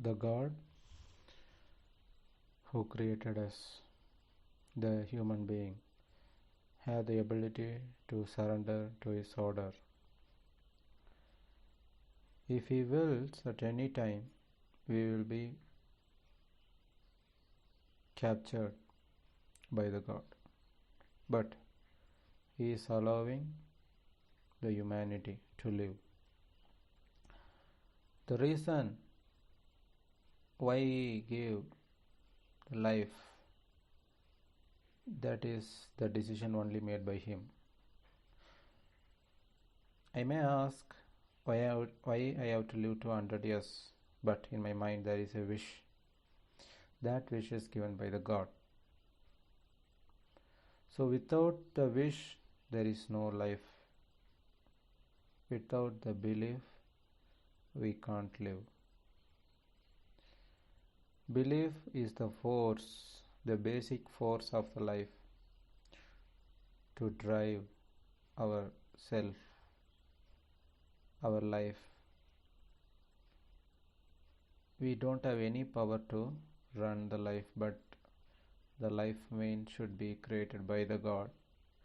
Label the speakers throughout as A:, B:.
A: The God who created us, the human being, have the ability to surrender to his order. If he wills at any time, we will be captured by the God. But he is allowing the humanity to live. The reason why he gave life, that is the decision only made by him. I may ask why I have to live 200 years, but in my mind there is a wish. That wish is given by the God. So without the wish, there is no life. Without the belief, we can't live. Belief is the force, the basic force of the life to drive our self, our life. We don't have any power to run the life, but the life main should be created by the God,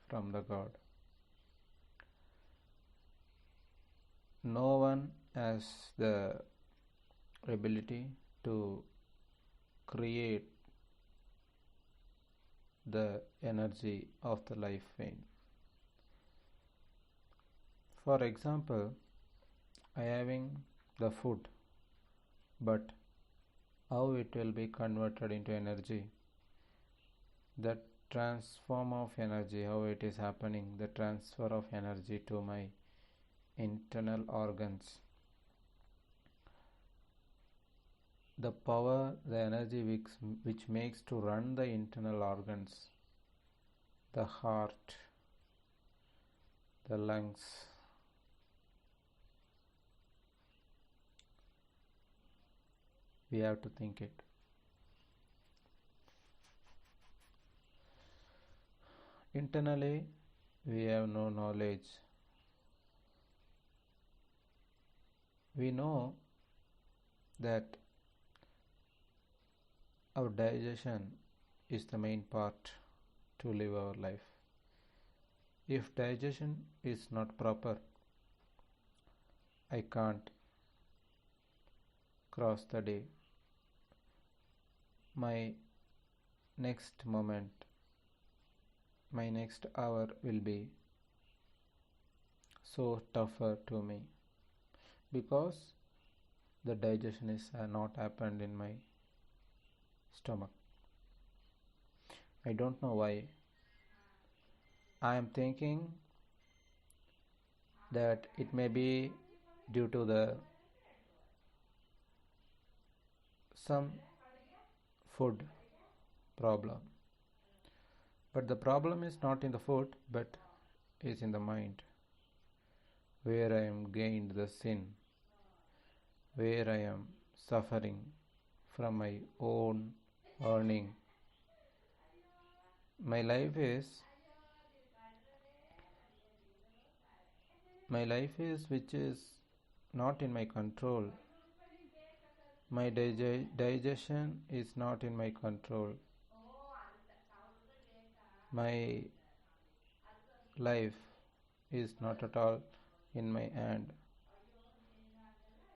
A: from the God. No one has the ability to create the energy of the life vein. For example, I having the food, but how it will be converted into energy? The transform of energy, how it is happening, the transfer of energy to my internal organs. The power, the energy which makes to run the internal organs, the heart, the lungs, we have to think it. Internally, we have no knowledge. We know that our digestion is the main part to live our life. If digestion is not proper, I can't cross the day. My next moment, my next hour will be so tougher to me because the digestion is not happened in my stomach. I don't know why. I am thinking that it may be due to the some food problem. But the problem is not in the food, but is in the mind, where I am gained the sin, where I am suffering from my own earning. My life is which is not in my control. My digestion is not in my control. My life is not at all in my hand.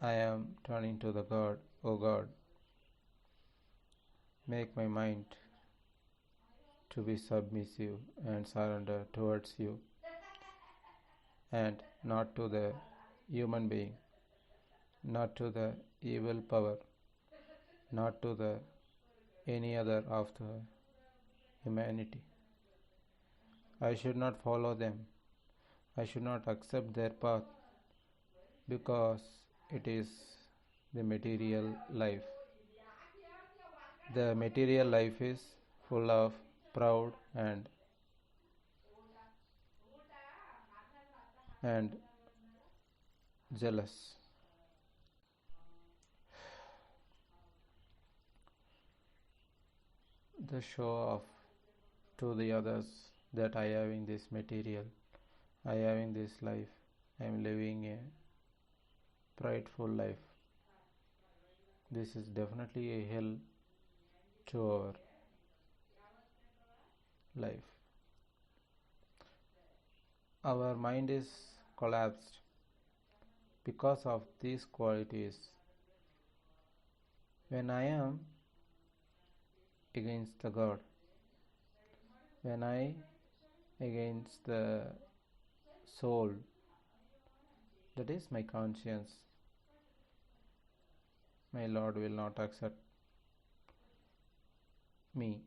A: I am turning to the God. Oh God, make my mind to be submissive and surrender towards you, and not to the human being, not to the evil power, not to the any other of the humanity. I should not follow them. I should not accept their path because it is the material life. The material life is full of proud and jealous. The show off to the others that I having this material, I having this life, I am living a prideful life. This is definitely a hell to our life. Our mind is collapsed because of these qualities. When I am against the God, when I against the soul, that is my conscience, my Lord will not accept me.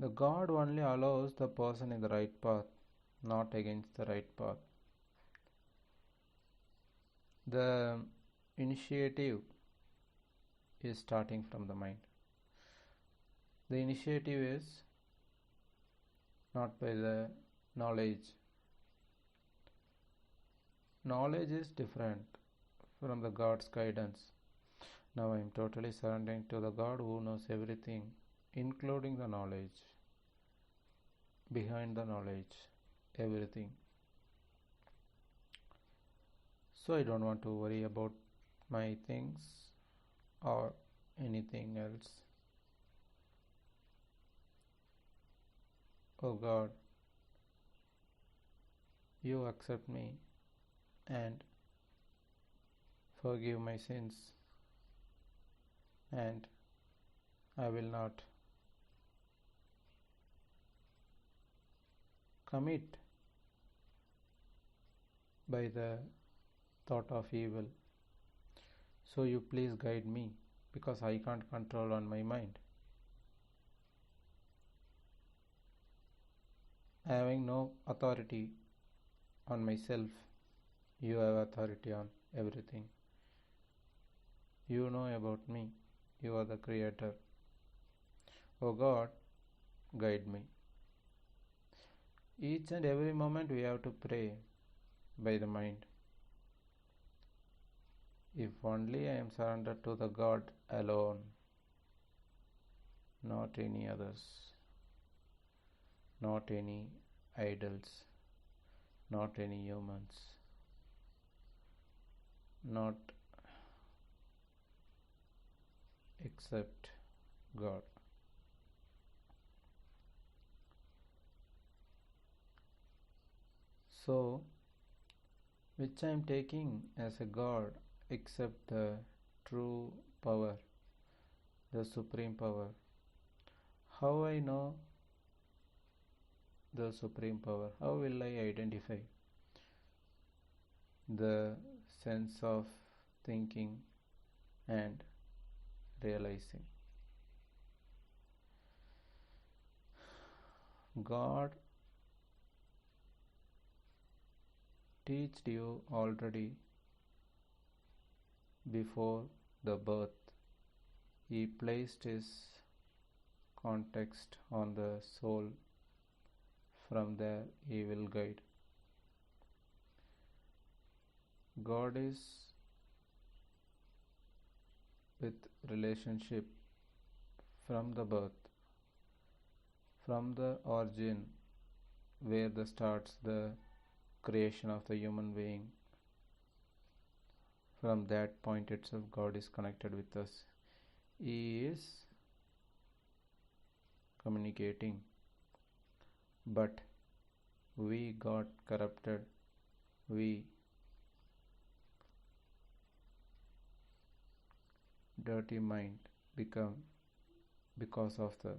A: The God only allows the person in the right path, not against the right path. The initiative is starting from the mind. The initiative is not by the knowledge. Knowledge is different from the God's guidance. Now I am totally surrendering to the God who knows everything, including the knowledge, behind the knowledge, everything. So I don't want to worry about my things or anything else. Oh God, you accept me and forgive my sins, and I will not commit by the thought of evil. So you please guide me, because I can't control on my mind. Having no authority on myself, you have authority on everything. You know about me. You are the creator. Oh God, guide me. Each and every moment we have to pray by the mind. If only I am surrendered to the God alone, not any others, not any idols, not any humans, not except God. So, which I am taking as a God except the true power, the supreme power. How I know the supreme power? How will I identify? The sense of thinking and realizing. God teached you already before the birth. He placed his context on the soul. From there he will guide. God is with relationship from the birth, from the origin where the starts the creation of the human being. From that point itself God is connected with us. He is communicating, but we got corrupted. We dirty mind become because of the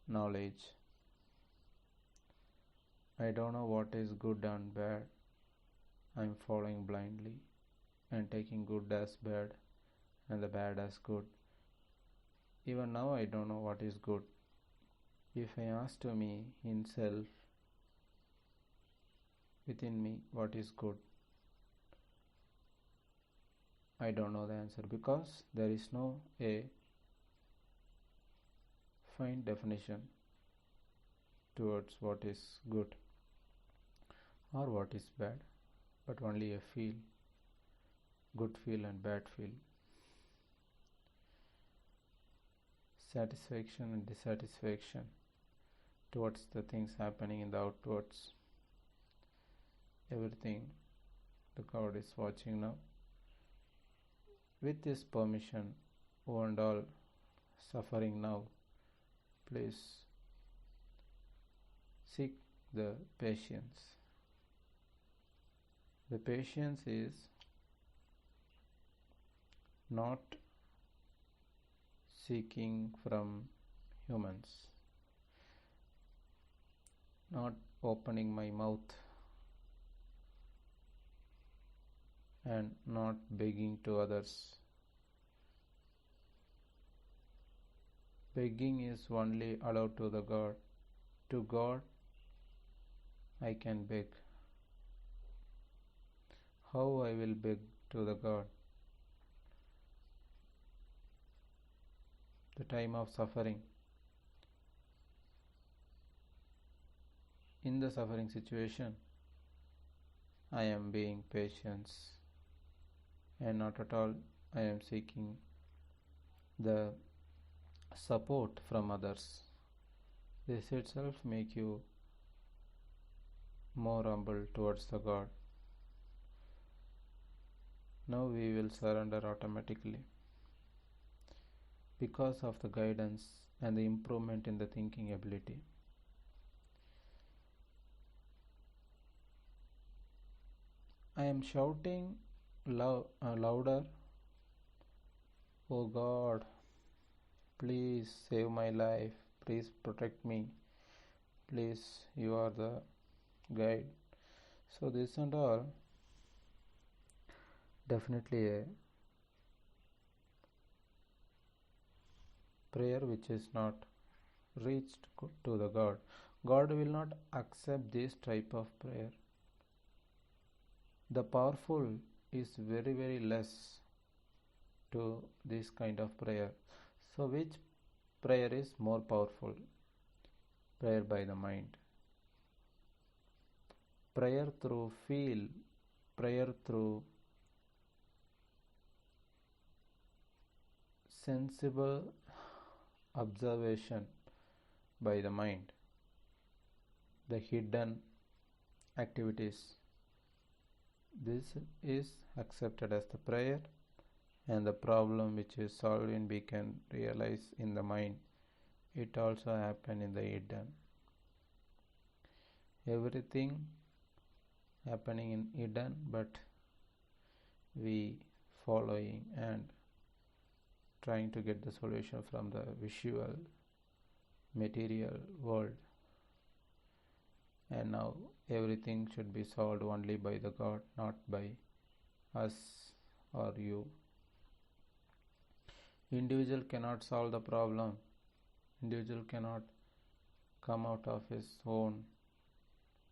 A: knowledge. I don't know what is good and bad. I am following blindly and taking good as bad and the bad as good. Even now I don't know what is good. If I ask to me in self, within me, what is good, I don't know the answer, because there is no a fine definition towards what is good or what is bad, but only a feel, good feel and bad feel, satisfaction and dissatisfaction towards the things happening in the outwards, everything The God is watching now. With His permission, who and all suffering now, please seek the patience. The patience is not seeking from humans, not opening my mouth and not begging to others. Begging is only allowed to the God. To God I can beg. How I will beg to the God? The time of suffering. In the suffering situation, I am being patient and not at all I am seeking the support from others. This itself make you more humble towards the God. Now we will surrender automatically because of the guidance and the improvement in the thinking ability. I am shouting louder, "Oh God, please save my life, please protect me, please, you are the guide." So this and all definitely a prayer which is not reached to the God. God will not accept this type of prayer. The powerful is very, very less to this kind of prayer. So which prayer is more powerful? Prayer by the mind. Prayer through feel. Prayer through sensible observation by the mind. The hidden activities. This is accepted as the prayer, and the problem which is solved when we can realize in the mind, it also happen in the hidden. Everything happening in hidden, but we following and trying to get the solution from the visual material world. And now everything should be solved only by the God, not by us or you. Individual cannot solve the problem. Individual cannot come out of his own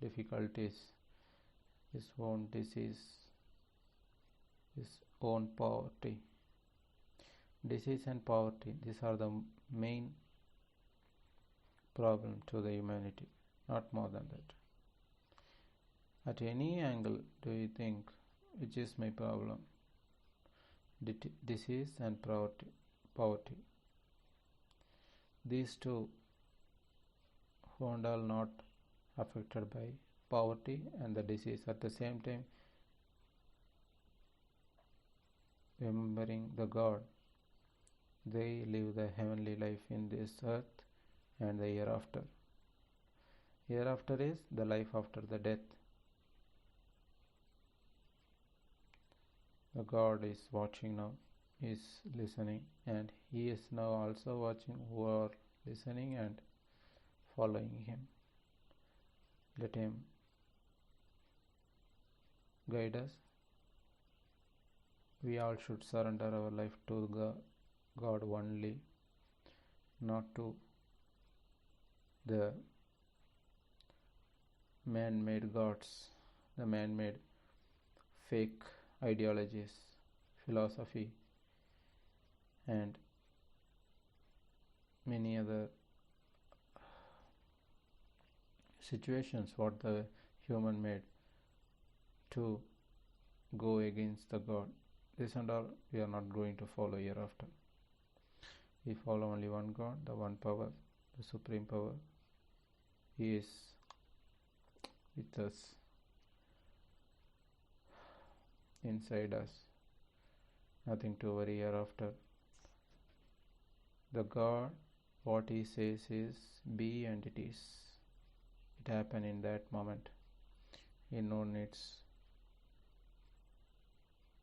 A: difficulties, his own disease, his own poverty. Disease and poverty, these are the main problem to the humanity, not more than that. At any angle do you think, which is my problem? Disease and poverty. These two who are all not affected by poverty and the disease, at the same time remembering the God, they live the heavenly life in this earth and the hereafter. Hereafter is the life after the death. The God is watching now, is listening, and He is now also watching who are listening and following Him. Let Him guide us. We all should surrender our life to God only, not to the man-made gods, the man-made fake ideologies, philosophy, and many other situations what the human made to go against the God. This and all we are not going to follow hereafter. We follow only one God, the one power, the supreme power. He is with us. inside us. Nothing to worry hereafter. The God, what He says is be, and it is. It happened in that moment. He no needs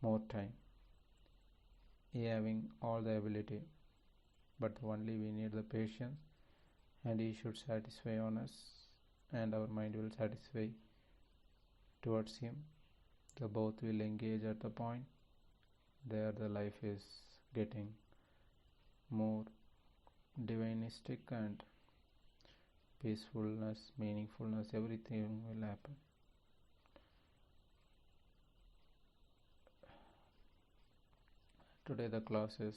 A: more time. He having all the ability, but only we need the patience, and He should satisfy on us, and our mind will satisfy towards Him. The both will engage at the point. There the life is getting more divinistic, and peacefulness, meaningfulness, everything will happen. Today the class is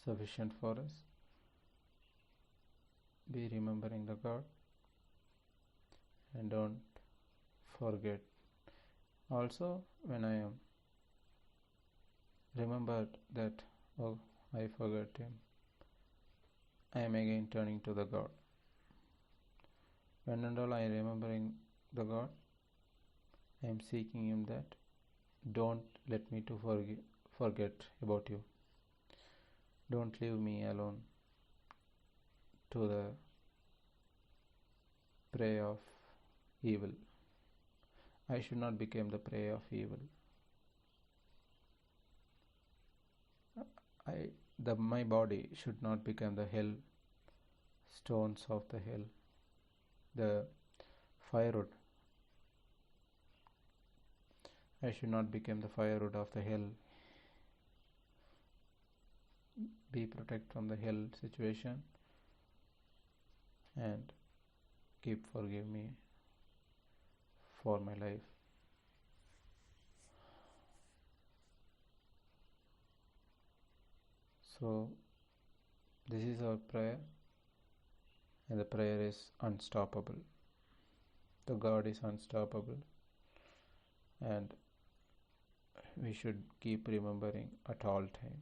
A: sufficient for us. Be remembering the God, and don't forget. Also, when I am remembered that, oh, I forgot Him, I am again turning to the God. When and all I am remembering the God, I am seeking Him that don't let me to forget about You. Don't leave me alone to the prey of evil. I should not become the prey of evil. My body should not become the hell stones of the hell, the firewood. I should not become the firewood of the hell. Be protected from the hell situation, and keep forgive me for my life. So this is our prayer, and the prayer is unstoppable. The God is unstoppable, and we should keep remembering at all time.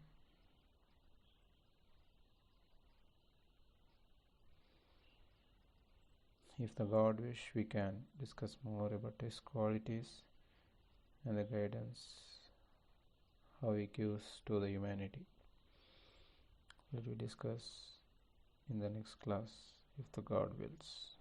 A: If the God wish, we can discuss more about His qualities and the guidance, how He gives to the humanity. Let we discuss in the next class, if the God wills.